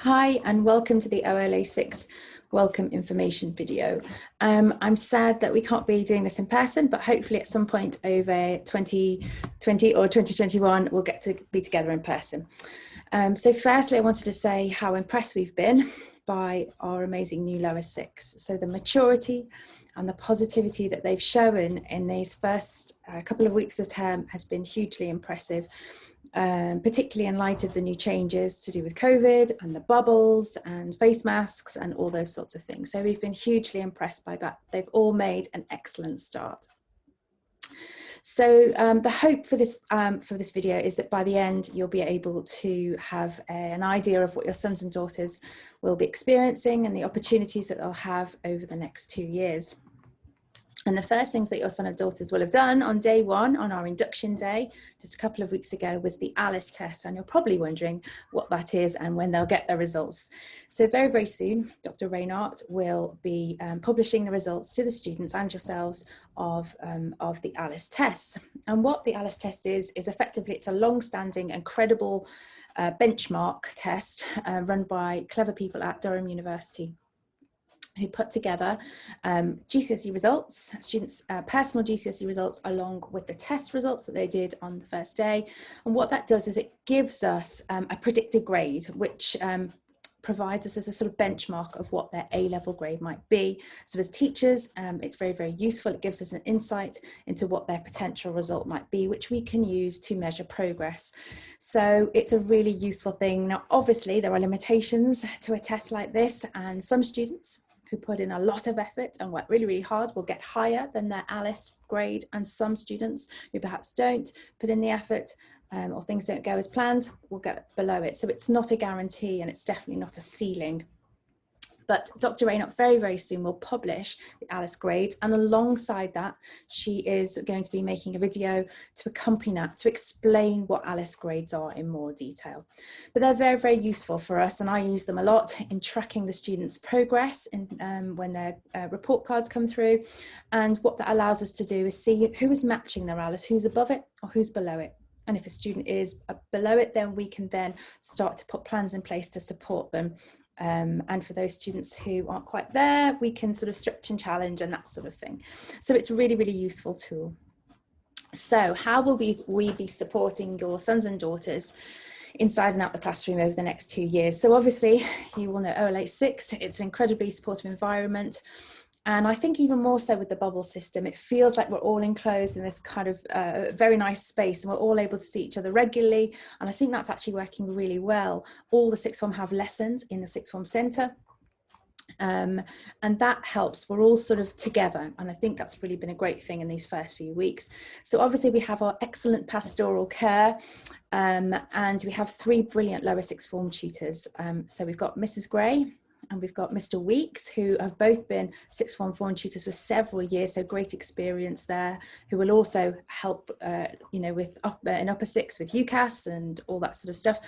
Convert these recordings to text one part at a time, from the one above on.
Hi and welcome to the OLA 6 welcome information video. I'm sad that we can't be doing this in person, but hopefully at some point over 2020 or 2021 we'll get to be together in person. So firstly, I wanted to say how impressed we've been by our amazing new lower six. So the maturity and the positivity that they've shown in these first couple of weeks of term has been hugely impressive. Particularly in light of the new changes to do with COVID and the bubbles and face masks and all those sorts of things. So we've been hugely impressed by that. They've all made an excellent start. So the hope for this video is that by the end you'll be able to have an idea of what your sons and daughters will be experiencing and the opportunities that they'll have over the next 2 years. And the first things that your son and daughters will have done on day one, on our induction day, just a couple of weeks ago, was the ALICE test. And you're probably wondering what that is and when they'll get their results. So very, very soon, Dr. Reinhardt will be publishing the results to the students and yourselves of the ALICE test. And what the ALICE test is effectively, it's a long-standing and credible benchmark test run by clever people at Durham University, who put together GCSE results, students' personal GCSE results, along with the test results that they did on the first day. And what that does is it gives us a predicted grade, which provides us as a sort of benchmark of what their A-level grade might be. So as teachers, it's very, very useful. It gives us an insight into what their potential result might be, which we can use to measure progress. So it's a really useful thing. Now, obviously, there are limitations to a test like this, and some students who put in a lot of effort and work really, really hard will get higher than their ALICE grade, and some students who perhaps don't put in the effort or things don't go as planned will get below it. So it's not a guarantee and it's definitely not a ceiling. But Dr. Reinhardt very, very soon will publish the ALICE grades, and alongside that, she is going to be making a video to accompany that, to explain what ALICE grades are in more detail. But they're very, very useful for us, and I use them a lot in tracking the students' progress when their report cards come through. And what that allows us to do is see who is matching their ALICE, who's above it or who's below it. And if a student is below it, then we can then start to put plans in place to support them. And for those students who aren't quite there, we can sort of stretch and challenge and that sort of thing. So it's a really, really useful tool. So how will we be supporting your sons and daughters inside and out the classroom over the next 2 years? So obviously, you will know OLA 6, it's an incredibly supportive environment. And I think even more so with the bubble system, it feels like we're all enclosed in this kind of very nice space, and we're all able to see each other regularly. And I think that's actually working really well. All the sixth form have lessons in the sixth form centre. And that helps. We're all sort of together. And I think that's really been a great thing in these first few weeks. So obviously we have our excellent pastoral care, and we have 3 brilliant lower sixth form tutors. So we've got Mrs. Gray, and we've got Mr. Weeks, who have both been sixth form tutors for several years, so great experience there, who will also help, you know, with in upper six with UCAS and all that sort of stuff.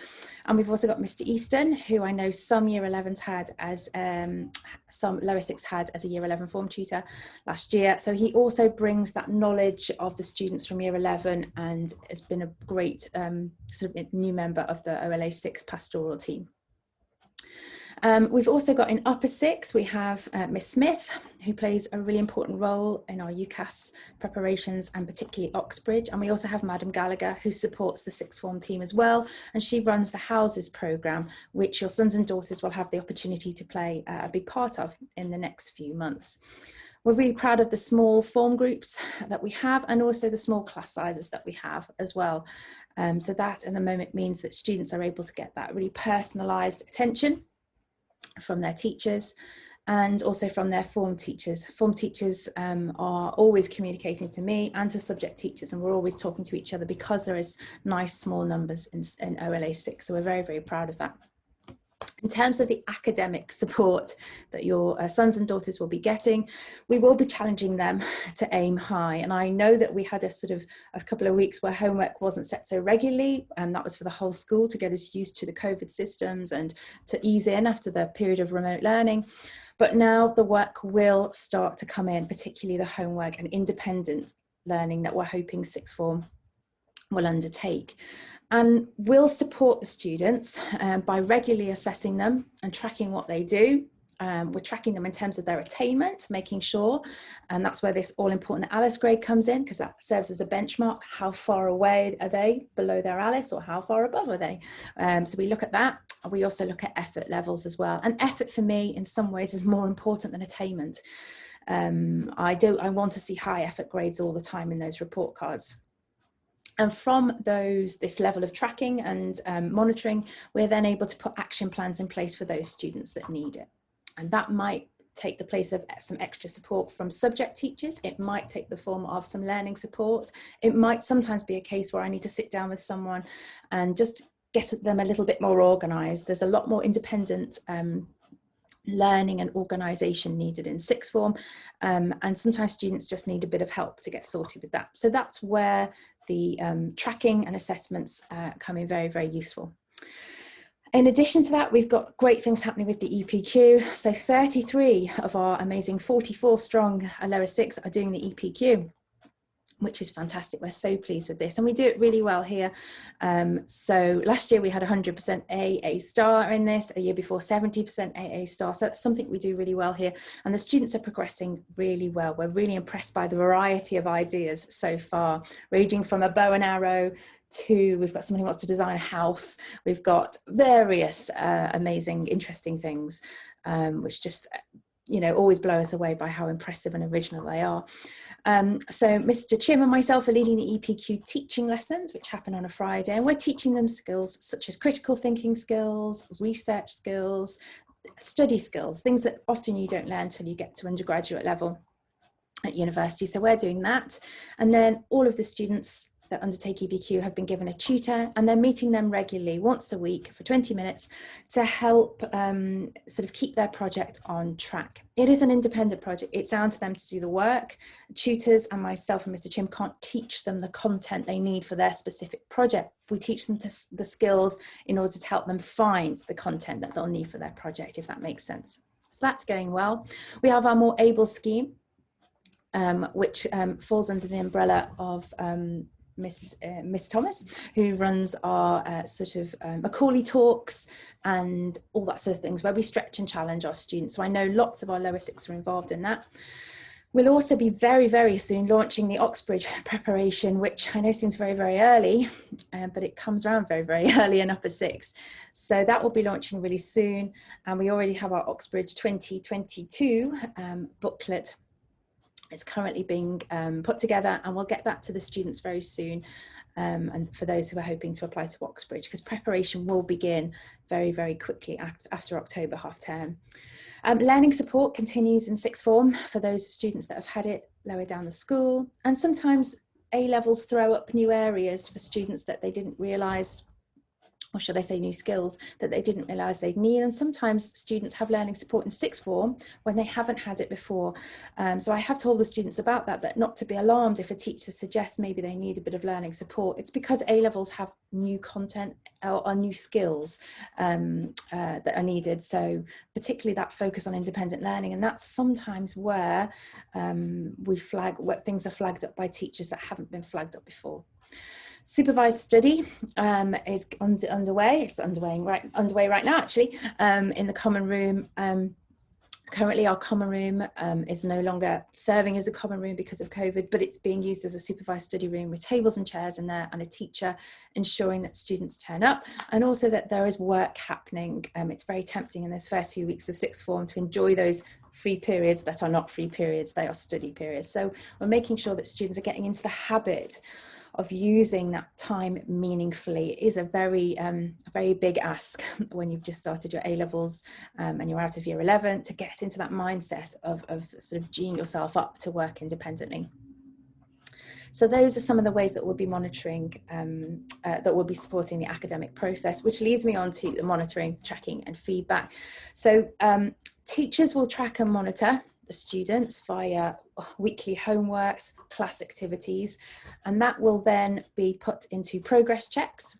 And we've also got Mr. Easton, who I know some year 11s had as, some lower six had as a year 11 form tutor last year. So he also brings that knowledge of the students from year 11 and has been a great sort of new member of the OLA 6 pastoral team. We've also got in upper six, we have Miss Smith, who plays a really important role in our UCAS preparations and particularly Oxbridge. And we also have Madam Gallagher, who supports the sixth form team as well. And she runs the Houses programme, which your sons and daughters will have the opportunity to play a big part of in the next few months. We're really proud of the small form groups that we have, and also the small class sizes that we have as well. So that at the moment means that students are able to get that really personalised attention from their teachers and also from their form teachers. Form teachers are always communicating to me and to subject teachers, and we're always talking to each other because there is nice small numbers in OLA 6, so we're very, very proud of that. In terms of the academic support that your sons and daughters will be getting, we will be challenging them to aim high. And I know that we had a couple of weeks where homework wasn't set so regularly, and that was for the whole school to get us used to the COVID systems and to ease in after the period of remote learning. But now the work will start to come in, particularly the homework and independent learning that we're hoping sixth form will undertake. And we'll support the students by regularly assessing them and tracking what they do. We're tracking them in terms of their attainment, making sure, and that's where this all-important ALICE grade comes in, because that serves as a benchmark. How far away are they below their ALICE, or how far above are they? So we look at that. We also look at effort levels as well. And effort for me, in some ways, is more important than attainment. I want to see high effort grades all the time in those report cards. And from this level of tracking and monitoring, we're then able to put action plans in place for those students that need it. And that might take the place of some extra support from subject teachers. It might take the form of some learning support. It might sometimes be a case where I need to sit down with someone and just get them a little bit more organised. There's a lot more independent learning and organisation needed in sixth form, and sometimes students just need a bit of help to get sorted with that. So that's where the tracking and assessments come in very, very useful. In addition to that, we've got great things happening with the EPQ. So 33 of our amazing 44 strong lower six are doing the EPQ, which is fantastic. We're so pleased with this, and we do it really well here. So last year we had 100% AA star in this, a year before 70% AA star. So that's something we do really well here, and the students are progressing really well. We're really impressed by the variety of ideas so far, ranging from a bow and arrow to, we've got someone who wants to design a house. We've got various amazing, interesting things, which just, you know, always blow us away by how impressive and original they are. So Mr. Chim and myself are leading the EPQ teaching lessons, which happen on a Friday, and we're teaching them skills such as critical thinking skills, research skills, study skills, things that often you don't learn until you get to undergraduate level at university. So we're doing that. And then all of the students that undertake EPQ have been given a tutor, and they're meeting them regularly once a week for 20 minutes to help sort of keep their project on track. It is an independent project. It's down to them to do the work. Tutors and myself and Mr. Chim can't teach them the content they need for their specific project. We teach them the skills in order to help them find the content that they'll need for their project, if that makes sense. So that's going well. We have our More Able scheme, which falls under the umbrella of Miss Thomas, who runs our sort of Macaulay talks and all that sort of things, where we stretch and challenge our students. So I know lots of our lower six are involved in that. We'll also be very, very soon launching the Oxbridge preparation, which I know seems very, very early, but it comes around very, very early in upper six. So that will be launching really soon. And we already have our Oxbridge 2022 booklet. It's currently being put together, and we'll get that to the students very soon, and for those who are hoping to apply to Oxbridge, because preparation will begin very, very quickly after October half term. Learning support continues in sixth form for those students that have had it lower down the school, and sometimes A-levels throw up new areas for students that they didn't realise, or should I say new skills that they didn't realise they'd need. And sometimes students have learning support in sixth form when they haven't had it before. So I have told the students about that not to be alarmed if a teacher suggests maybe they need a bit of learning support. It's because A-levels have new content or new skills that are needed. So particularly that focus on independent learning. And that's sometimes where where things are flagged up by teachers that haven't been flagged up before. Supervised study is underway. It's underway right now, actually, in the common room. Currently, our common room is no longer serving as a common room because of COVID, but it's being used as a supervised study room with tables and chairs in there and a teacher ensuring that students turn up, and also that there is work happening. It's very tempting in those first few weeks of sixth form to enjoy those free periods that are not free periods, they are study periods. So we're making sure that students are getting into the habit of using that time meaningfully. It is a very big ask when you've just started your A-levels and you're out of year 11 to get into that mindset of sort of geeing yourself up to work independently. So those are some of the ways that we'll be monitoring, that we'll be supporting the academic process, which leads me on to the monitoring, tracking and feedback. So teachers will track and monitor the students via weekly homeworks, class activities, and that will then be put into progress checks,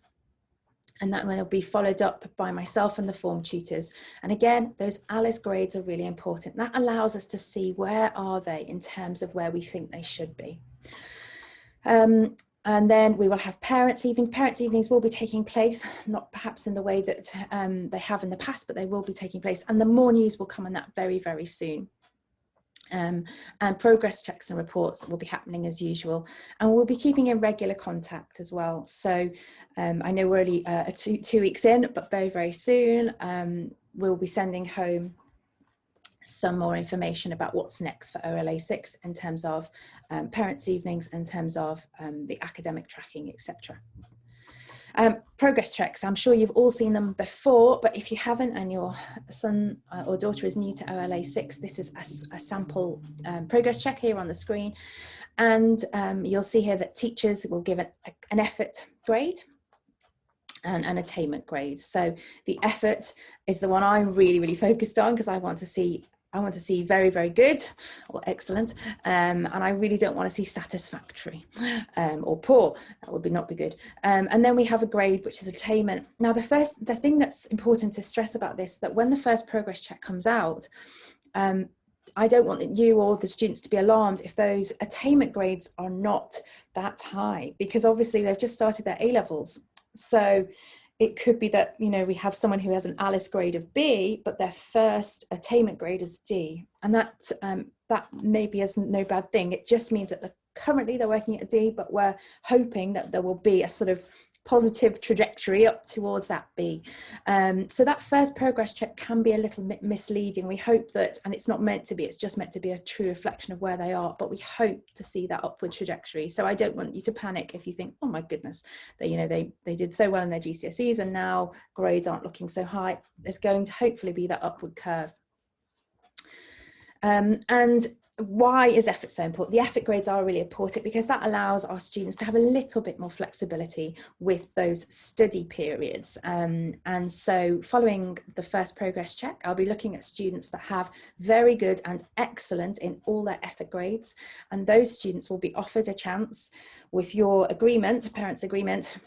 and that will be followed up by myself and the form tutors. And again, those ALICE grades are really important. That allows us to see where are they in terms of where we think they should be. And then we will have parents' evening. Parents' evenings will be taking place, not perhaps in the way that they have in the past, but they will be taking place. And the more news will come on that very, very soon. And progress checks and reports will be happening as usual. And we'll be keeping in regular contact as well. So I know we're only two weeks in, but very, very soon we'll be sending home some more information about what's next for OLA 6 in terms of parents' evenings, in terms of the academic tracking, etc. Progress checks, I'm sure you've all seen them before, but if you haven't and your son or daughter is new to OLA 6, this is a sample progress check here on the screen. And you'll see here that teachers will give an effort grade and an attainment grade. So the effort is the one I'm really, really focused on, because I want to see very, very good or excellent, and I really don't want to see satisfactory or poor. That would not be good. And then we have a grade, which is attainment. Now, the thing that's important to stress about this, that when the first progress check comes out, I don't want you or the students to be alarmed if those attainment grades are not that high, because obviously they've just started their A-levels. So it could be that, you know, we have someone who has an ALICE grade of B, but their first attainment grade is D. And that maybe is no bad thing. It just means that currently they're working at a D, but we're hoping that there will be a sort of positive trajectory up towards that B. So that first progress check can be a little bit misleading. We hope that, and it's not meant to be, it's just meant to be a true reflection of where they are, but we hope to see that upward trajectory. So I don't want you to panic if you think, oh my goodness, they did so well in their GCSEs and now grades aren't looking so high. There's going to hopefully be that upward curve. And why is effort so important? The effort grades are really important because that allows our students to have a little bit more flexibility with those study periods. And so following the first progress check, I'll be looking at students that have very good and excellent in all their effort grades. And those students will be offered a chance with your agreement, parents' agreement,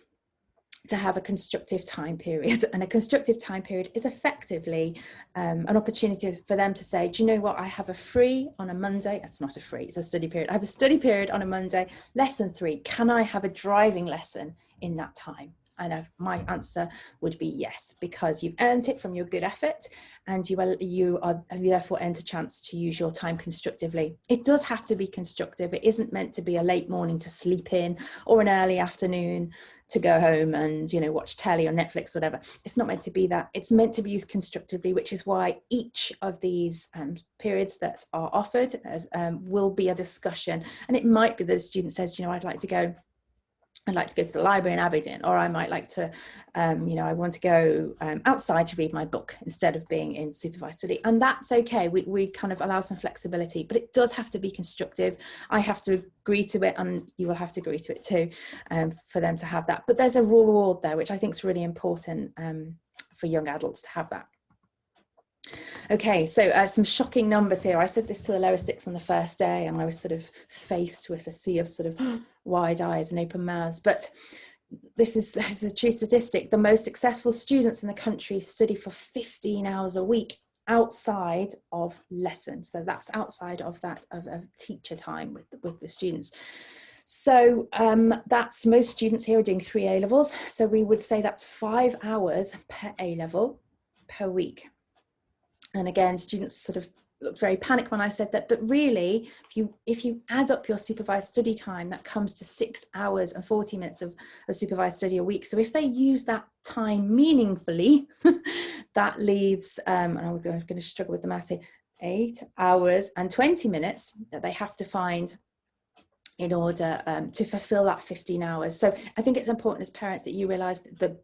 to have a constructive time period. And a constructive time period is effectively an opportunity for them to say, do you know what, I have a free on a Monday. It's not a free, it's a study period. I have a study period on a Monday, lesson 3. Can I have a driving lesson in that time? And my answer would be yes, because you've earned it from your good effort, and you therefore earned a chance to use your time constructively. It does have to be constructive. It isn't meant to be a late morning to sleep in or an early afternoon to go home and, you know, watch telly or Netflix, whatever. It's not meant to be that. It's meant to be used constructively, which is why each of these periods that are offered will be a discussion. And it might be that a student says, you know, I'd like to go to the library in Aberdeen, or I might like to, you know, I want to go outside to read my book instead of being in supervised study. And that's okay. We kind of allow some flexibility, but it does have to be constructive. I have to agree to it, and you will have to agree to it too, for them to have that. But there's a reward there, which I think is really important for young adults to have that. Okay, so some shocking numbers here. I said this to the lower 6 on the first day, and I was sort of faced with a sea of sort of wide eyes and open mouths. But this is a true statistic. The most successful students in the country study for 15 hours a week outside of lessons. So that's outside of that of teacher time with the students. So that's, most students here are doing 3 A-levels. So we would say that's 5 hours per A-level per week. And again, students sort of looked very panicked when I said that, but really, if you add up your supervised study time, that comes to 6 hours and 40 minutes of supervised study a week. So if they use that time meaningfully, that leaves, and I'm going to struggle with the math here, 8 hours and 20 minutes that they have to find in order to fulfill that 15 hours. So I think it's important as parents that you realise that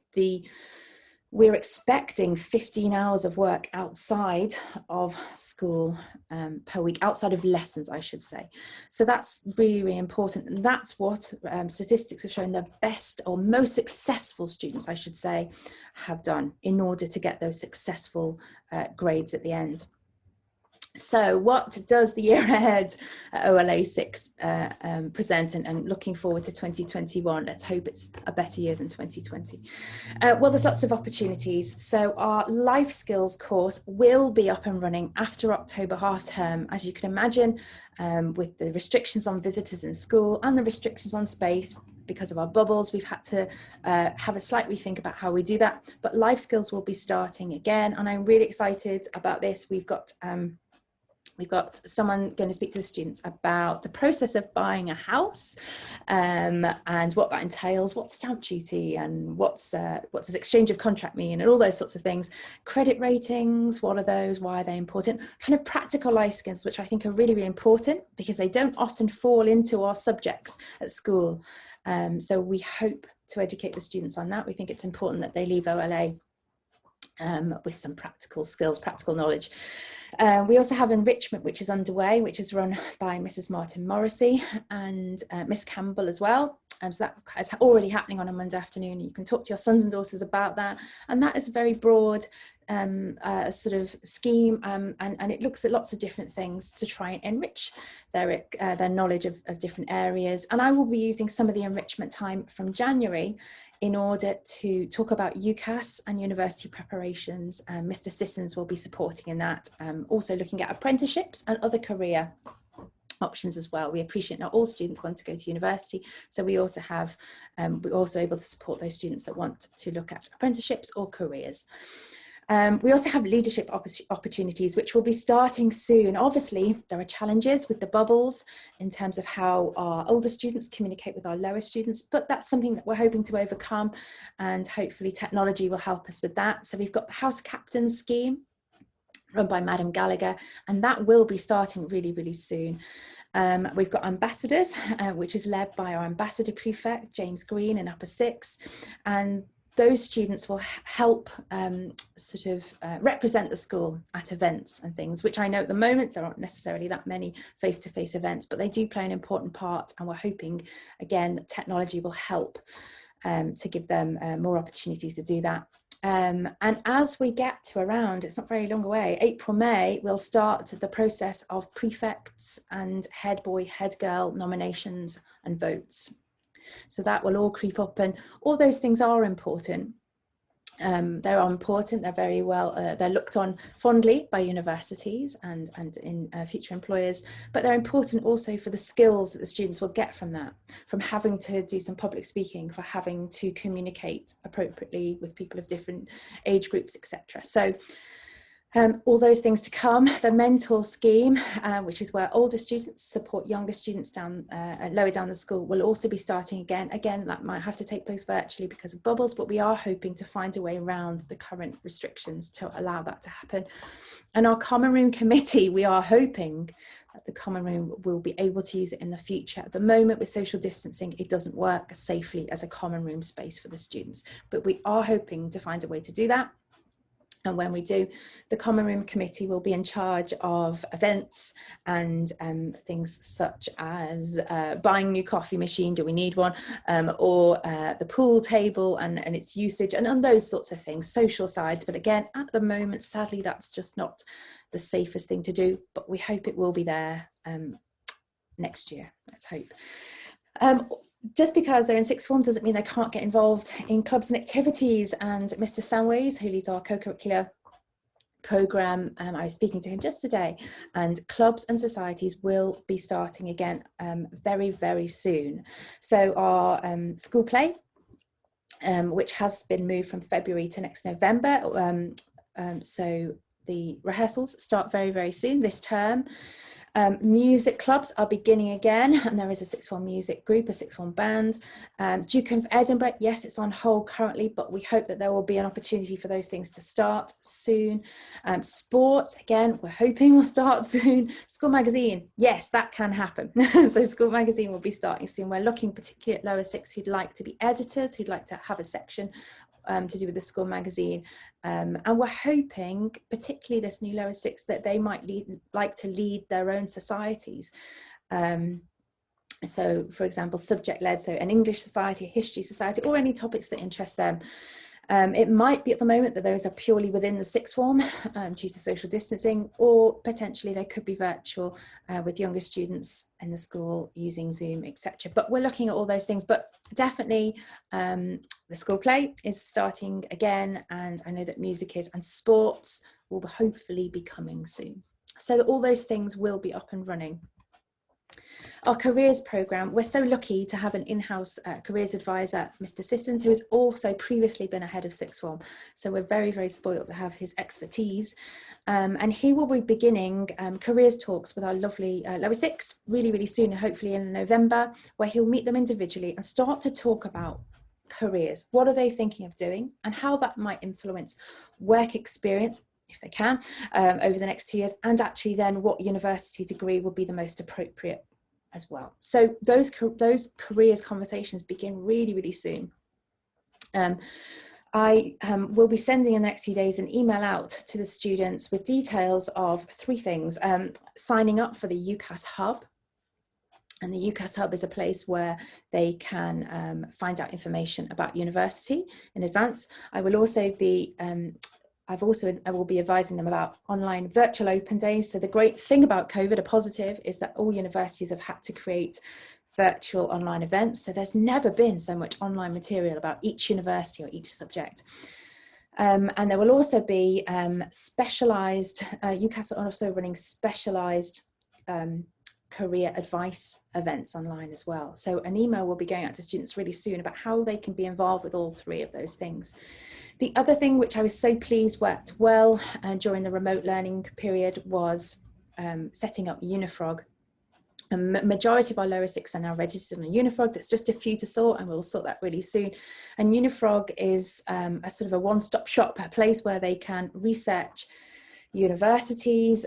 we're expecting 15 hours of work outside of school per week, outside of lessons, I should say. So that's really, really important. And that's what statistics have shown the best or most successful students, I should say, have done in order to get those successful grades at the end. So what does the year ahead at OLA 6 present, and looking forward to 2021? Let's hope it's a better year than 2020. Well, there's lots of opportunities. So our life skills course will be up and running after October half term, as you can imagine, with the restrictions on visitors in school and the restrictions on space. because of our bubbles, we've had to have a slight rethink about how we do that. But life skills will be starting again, and I'm really excited about this. We've got someone going to speak to the students about the process of buying a house, and what that entails, what's stamp duty, and what does exchange of contract mean, and all those sorts of things. Credit ratings, what are those, why are they important? Kind of practical life skills, which I think are really, really important because they don't often fall into our subjects at school. So we hope to educate the students on that. We think it's important that they leave OLA with some practical skills, practical knowledge. We also have enrichment, which is underway, which is run by Mrs. Martin Morrissey and Miss Campbell as well. So that is already happening on a Monday afternoon. You can talk to your sons and daughters about that. And that is a very broad sort of scheme, and it looks at lots of different things to try and enrich their knowledge of different areas. And I will be using some of the enrichment time from January in order to talk about UCAS and university preparations. Mr. Sissons will be supporting in that, also looking at apprenticeships and other career options as well. We appreciate not all students want to go to university, so we also have we're also able to support those students that want to look at apprenticeships or careers. We also have leadership opportunities, which will be starting soon. Obviously, there are challenges with the bubbles in terms of how our older students communicate with our lower students, but that's something that we're hoping to overcome, and hopefully technology will help us with that. So we've got the House Captain scheme run by Madam Gallagher, and that will be starting really, really soon. We've got ambassadors, which is led by our ambassador prefect, James Green, in Upper 6, and those students will help represent the school at events and things, which I know at the moment there aren't necessarily that many face-to-face events, but they do play an important part, and we're hoping, again, that technology will help to give them more opportunities to do that. And as we get to around, it's not very long away, April, May, we'll start the process of prefects and head boy, head girl nominations and votes. So that will all creep up, and all those things are important. They're important, they're very well, they're looked on fondly by universities and in future employers, but they're important also for the skills that the students will get from that, from having to do some public speaking, for having to communicate appropriately with people of different age groups, etc. So all those things to come. The mentor scheme, which is where older students support younger students down lower down the school, will also be starting again. Again, that might have to take place virtually because of bubbles, but we are hoping to find a way around the current restrictions to allow that to happen. And our common room committee, we are hoping that the common room will be able to use it in the future. At the moment, with social distancing, it doesn't work safely as a common room space for the students, but we are hoping to find a way to do that. And when we do, the Common Room Committee will be in charge of events and things such as buying a new coffee machine, do we need one, or the pool table and its usage, and on those sorts of things, social sides. But again, at the moment, sadly, that's just not the safest thing to do, but we hope it will be there next year, let's hope. Just because they're in sixth form doesn't mean they can't get involved in clubs and activities, and Mr. Samways, who leads our co-curricular programme, I was speaking to him just today, and clubs and societies will be starting again very, very soon. So our school play, which has been moved from February to next November, so the rehearsals start very, very soon this term. Music clubs are beginning again, and there is a sixth form music group, a sixth form band. Duke of Edinburgh, yes, it's on hold currently, but we hope that there will be an opportunity for those things to start soon. Sport, again, we're hoping will start soon. School magazine, yes, that can happen. So school magazine will be starting soon. We're looking particularly at lower six who'd like to be editors, who'd like to have a section to do with the school magazine, and we're hoping, particularly this new lower six, that they might like to lead their own societies. So, for example, subject-led, so an English society, a history society, or any topics that interest them. It might be at the moment that those are purely within the sixth form due to social distancing, or potentially they could be virtual with younger students in the school using Zoom, etc. But we're looking at all those things. But definitely the school play is starting again, and I know that music is, and sports will hopefully be coming soon. So that all those things will be up and running. Our careers programme, we're so lucky to have an in-house careers advisor, Mr. Sissons, who has also previously been a head of sixth form. So we're very, very spoiled to have his expertise. And he will be beginning careers talks with our lovely lower six really, really soon, hopefully in November, where he'll meet them individually and start to talk about careers. What are they thinking of doing and how that might influence work experience, if they can, over the next 2 years, and actually then what university degree would be the most appropriate as well. So those careers conversations begin really, really soon. I will be sending in the next few days an email out to the students with details of 3 things. Signing up for the UCAS Hub. And the UCAS Hub is a place where they can find out information about university in advance. I will also be I will be advising them about online virtual open days. So the great thing about COVID, a positive, is that all universities have had to create virtual online events. So there's never been so much online material about each university or each subject. And there will also be specialised, UCAS are also running specialised career advice events online as well. So an email will be going out to students really soon about how they can be involved with all 3 of those things. The other thing which I was so pleased worked well during the remote learning period was setting up Unifrog. A majority of our lower six are now registered on Unifrog. There's just a few to sort, and we'll sort that really soon. And Unifrog is a sort of a one-stop shop, a place where they can research universities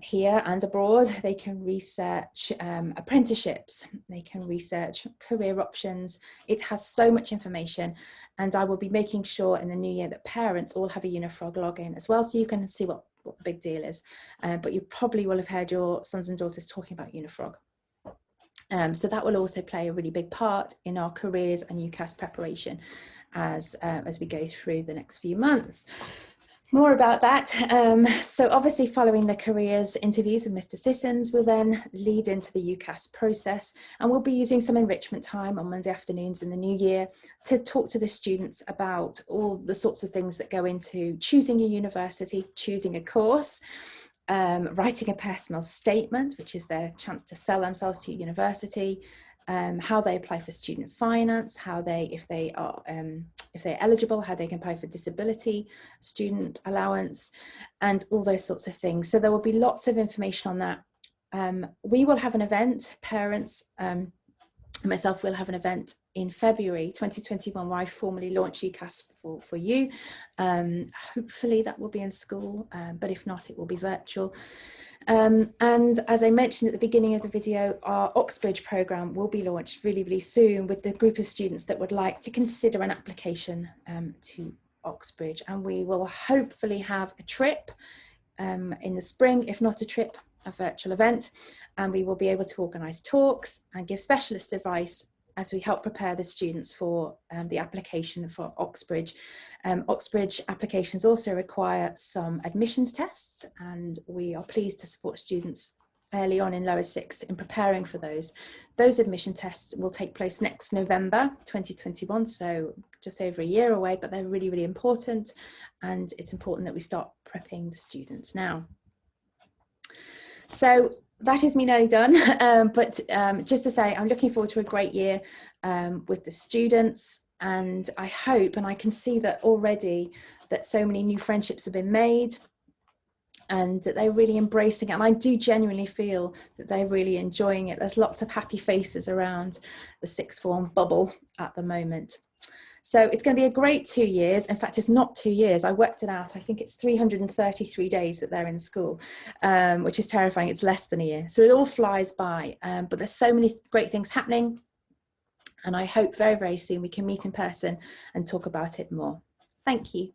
here and abroad. They can research apprenticeships, they can research career options. It has so much information, and I will be making sure in the new year that parents all have a Unifrog login as well, so you can see what the big deal is. But you probably will have heard your sons and daughters talking about Unifrog. So that will also play a really big part in our careers and UCAS preparation as we go through the next few months. More about that. So obviously following the careers interviews with Mr. Sissons will then lead into the UCAS process, and we'll be using some enrichment time on Monday afternoons in the new year to talk to the students about all the sorts of things that go into choosing a university, choosing a course, writing a personal statement, which is their chance to sell themselves to a university, how they apply for student finance, how they, if they're eligible, how they can apply for disability, student allowance, and all those sorts of things. So there will be lots of information on that. We will have an event, parents, myself will have an event in February 2021 where I formally launch UCAS for you. Hopefully that will be in school, but if not, it will be virtual. And as I mentioned at the beginning of the video, our Oxbridge programme will be launched really, really soon with the group of students that would like to consider an application to Oxbridge. And we will hopefully have a trip in the spring, if not a trip, a virtual event. And we will be able to organise talks and give specialist advice as we help prepare the students for the application for Oxbridge. Oxbridge applications also require some admissions tests, and we are pleased to support students early on in lower six in preparing for those. Those admission tests will take place next November 2021, so just over a year away, but they're really, really important, and it's important that we start prepping the students now. So that is me nearly done, but just to say, I'm looking forward to a great year with the students, and I hope, and I can see that already, that so many new friendships have been made and that they're really embracing it. And I do genuinely feel that they're really enjoying it. There's lots of happy faces around the sixth form bubble at the moment. So it's going to be a great 2 years. In fact, it's not 2 years. I worked it out. I think it's 333 days that they're in school, which is terrifying. It's less than a year. So it all flies by. But there's so many great things happening. And I hope very, very soon we can meet in person and talk about it more. Thank you.